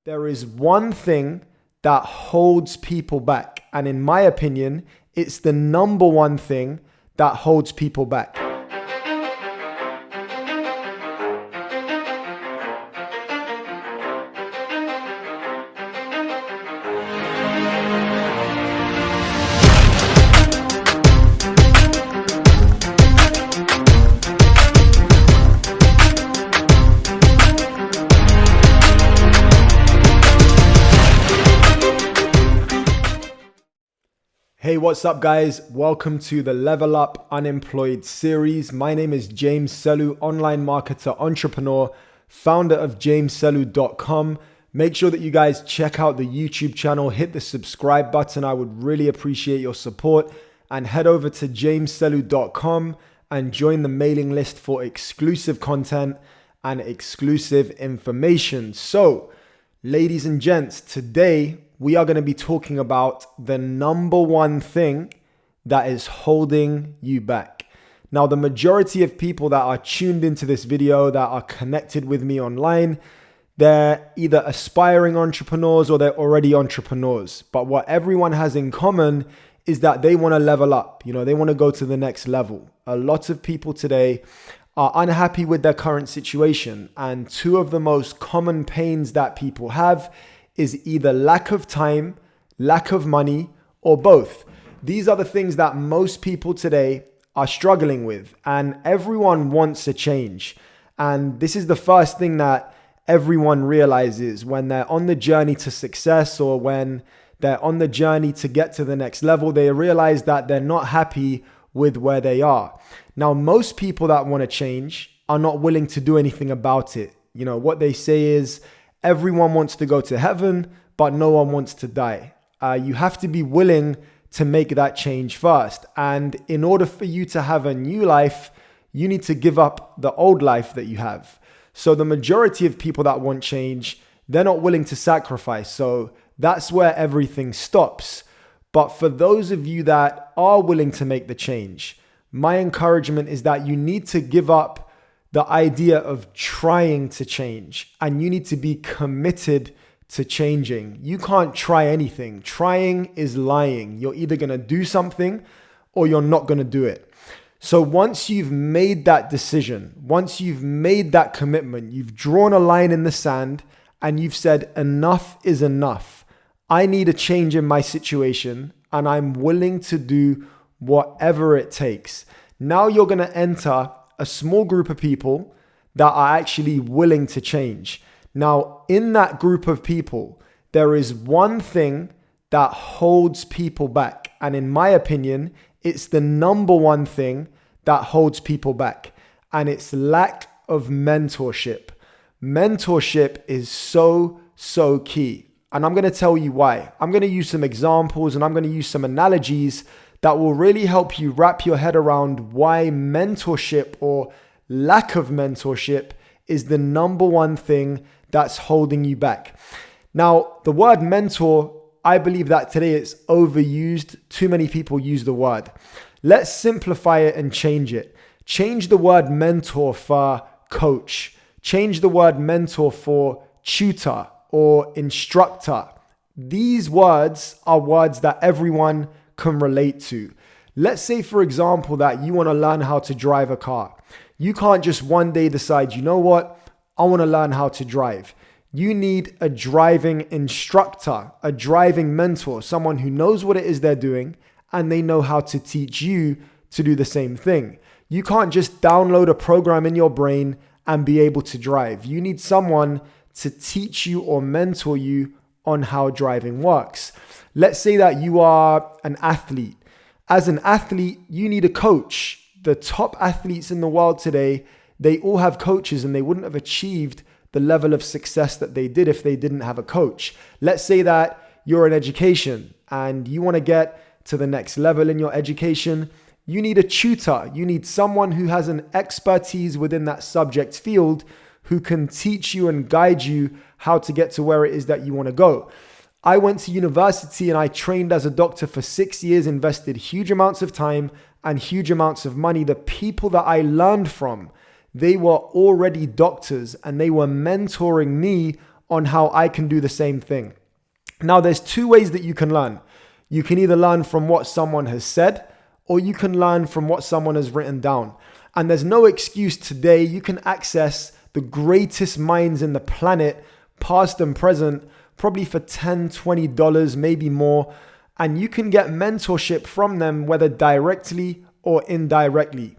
There is one thing that holds people back. And in my opinion, it's the number one thing that holds people back. Hey, what's up guys? Welcome to the Level Up Unemployed series. My name is James Selu, online marketer, entrepreneur, founder of jamesselu.com. Make sure that you guys check out the YouTube channel, hit the subscribe button. I would really appreciate your support, and head over to jamesselu.com and join the mailing list for exclusive content and exclusive information. So, ladies and gents, today we are going to be talking about the number one thing that is holding you back. Now, the majority of people that are tuned into this video, that are connected with me online, they're either aspiring entrepreneurs or they're already entrepreneurs. But what everyone has in common is that they want to level up. They want to go to the next level. A lot of people today are unhappy with their current situation. And two of the most common pains that people have is either lack of time, lack of money, or both. These are the things that most people today are struggling with, and everyone wants a change. And this is the first thing that everyone realizes when they're on the journey to success, or when they're on the journey to get to the next level. They realize that they're not happy with where they are. Now, most people that want to change are not willing to do anything about it. What they say is, everyone wants to go to heaven, but no one wants to die. You have to be willing to make that change first. And in order for you to have a new life, you need to give up the old life that you have. So the majority of people that want change, they're not willing to sacrifice. So that's where everything stops. But for those of you that are willing to make the change, my encouragement is that you need to give up the idea of trying to change, and you need to be committed to changing. You can't try anything. Trying is lying. You're either going to do something or you're not going to do it. So once you've made that decision, once you've made that commitment, you've drawn a line in the sand and you've said, enough is enough. I need a change in my situation and I'm willing to do whatever it takes. Now you're going to enter a small group of people that are actually willing to change. Now, in that group of people, there is one thing that holds people back. And in my opinion, it's the number one thing that holds people back. And it's lack of mentorship. Mentorship is so key. And I'm going to tell you why. I'm going to use some examples and I'm going to use some analogies that will really help you wrap your head around why mentorship or lack of mentorship is the number one thing that's holding you back. Now, the word mentor, I believe that today it's overused. Too many people use the word. Let's simplify it and change it. Change the word mentor for coach. Change the word mentor for tutor or instructor. These words are words that everyone can relate to. Let's say, for example, that you want to learn how to drive a car. You can't just one day decide, you know what, I want to learn how to drive. You need a driving instructor, a driving mentor, someone who knows what it is they're doing and they know how to teach you to do the same thing. You can't just download a program in your brain and be able to drive. You need someone to teach you or mentor you on how driving works. Let's say that you are an athlete. As an athlete, you need a coach. The top athletes in the world today, they all have coaches, and they wouldn't have achieved the level of success that they did if they didn't have a coach. Let's say that you're in education and you want to get to the next level in your education. You need a tutor. You need someone who has an expertise within that subject field who can teach you and guide you how to get to where it is that you want to go. I went to university and I trained as a doctor for 6 years, invested huge amounts of time and huge amounts of money. The people that I learned from, they were already doctors and they were mentoring me on how I can do the same thing. Now, there's two ways that you can learn. You can either learn from what someone has said, or you can learn from what someone has written down. And there's no excuse today. You can access the greatest minds in the planet, past and present, probably for $10, $20, maybe more. And you can get mentorship from them, whether directly or indirectly.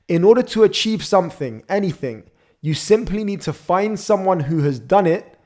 In order to achieve something, anything, you simply need to find someone who has done it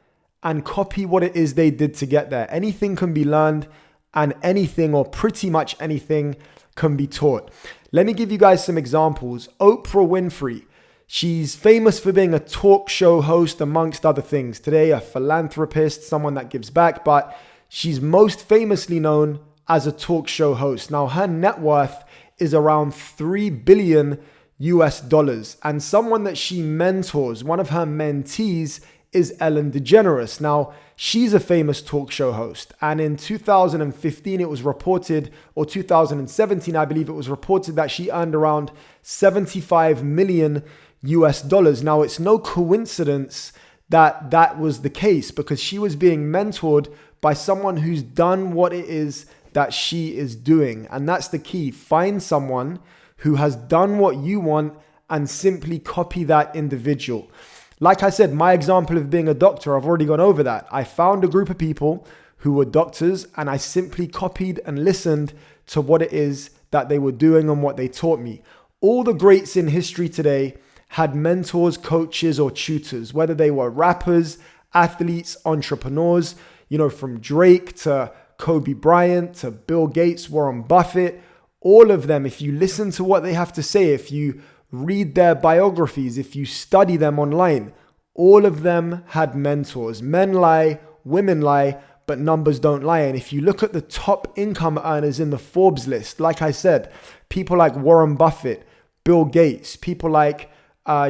and copy what it is they did to get there. Anything can be learned, and anything, or pretty much anything, can be taught. Let me give you guys some examples. Oprah Winfrey, she's famous for being a talk show host, amongst other things. Today, a philanthropist, someone that gives back, but she's most famously known as a talk show host. Now, her net worth is around $3 billion US, and someone that she mentors, one of her mentees, is Ellen DeGeneres. Now, she's a famous talk show host. And in 2015, it was reported, or 2017, I believe it was reported, that she earned around $75 million US. Now, it's no coincidence that that was the case, because she was being mentored by someone who's done what it is that she is doing. And that's the key. Find someone who has done what you want and simply copy that individual. Like I said, my example of being a doctor, I've already gone over that. I found a group of people who were doctors, and I simply copied and listened to what it is that they were doing and what they taught me. All the greats in history today had mentors, coaches, or tutors, whether they were rappers, athletes, entrepreneurs, from Drake to Kobe Bryant to Bill Gates, Warren Buffett, all of them. If you listen to what they have to say, if you read their biographies, if you study them online, all of them had mentors. Men lie, women lie, but numbers don't lie. And if you look at the top income earners in the Forbes list, like I said, people like Warren Buffett, Bill Gates, people like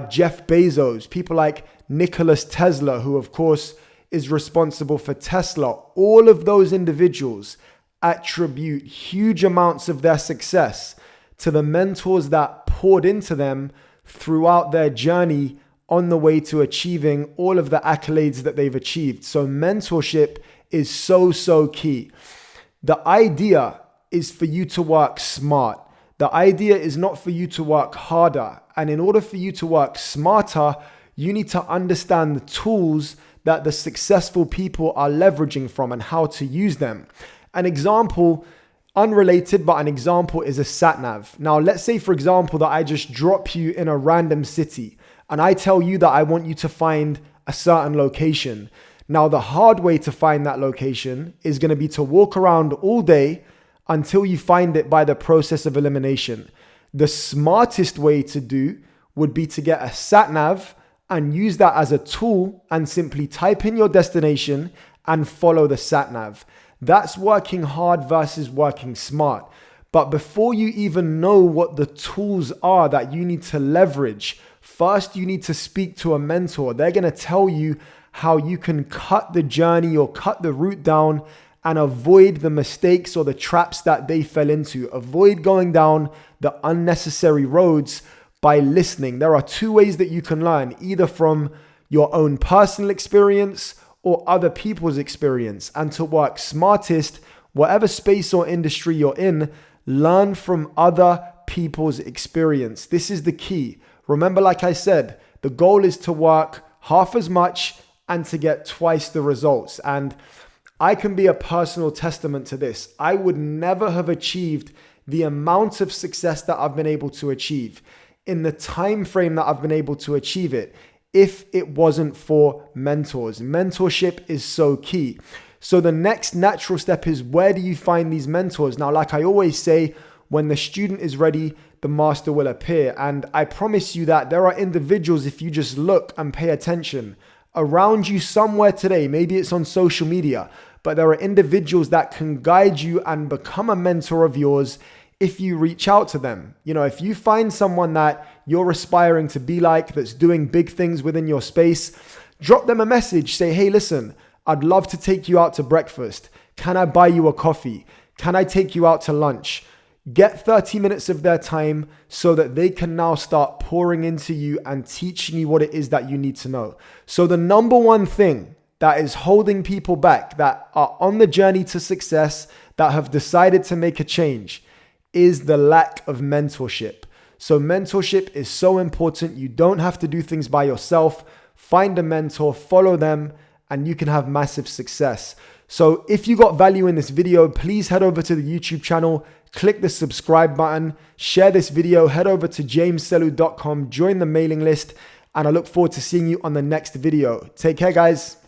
Jeff Bezos, people like Nikola Tesla, who of course is responsible for Tesla, all of those individuals attribute huge amounts of their success to the mentors that poured into them throughout their journey on the way to achieving all of the accolades that they've achieved. So mentorship is so key. The idea is for you to work smart. The idea is not for you to work harder. And in order for you to work smarter, you need to understand the tools that the successful people are leveraging from and how to use them. An example, unrelated, but an example is a sat nav. Now, let's say, for example, that I just drop you in a random city and I tell you that I want you to find a certain location. Now, the hard way to find that location is going to be to walk around all day until you find it by the process of elimination. The smartest way to do would be to get a sat nav and use that as a tool and simply type in your destination and follow the sat nav. That's working hard versus working smart. But before you even know what the tools are that you need to leverage, first you need to speak to a mentor. They're going to tell you how you can cut the journey or cut the route down and avoid the mistakes or the traps that they fell into. Avoid going down the unnecessary roads by listening. There are two ways that you can learn, either from your own personal experience or other people's experience. And to work smartest, whatever space or industry you're in, learn from other people's experience. This is the key. Remember, like I said, the goal is to work half as much and to get twice the results. And I can be a personal testament to this. I would never have achieved the amount of success that I've been able to achieve in the time frame that I've been able to achieve it if it wasn't for mentors. Mentorship is so key. So the next natural step is, where do you find these mentors? Now, like I always say, when the student is ready, the master will appear. And I promise you that there are individuals, if you just look and pay attention around you somewhere today, maybe it's on social media, but there are individuals that can guide you and become a mentor of yours if you reach out to them. You know, if you find someone that you're aspiring to be like, that's doing big things within your space, drop them a message. Say, hey, listen, I'd love to take you out to breakfast. Can I buy you a coffee? Can I take you out to lunch? Get 30 minutes of their time so that they can now start pouring into you and teaching you what it is that you need to know. So the number one thing that is holding people back, that are on the journey to success, that have decided to make a change, is the lack of mentorship. So mentorship is so important. You don't have to do things by yourself. Find a mentor, follow them, and you can have massive success. So if you got value in this video, please head over to the YouTube channel, click the subscribe button, share this video, head over to jamesselu.com, join the mailing list, and I look forward to seeing you on the next video. Take care, guys.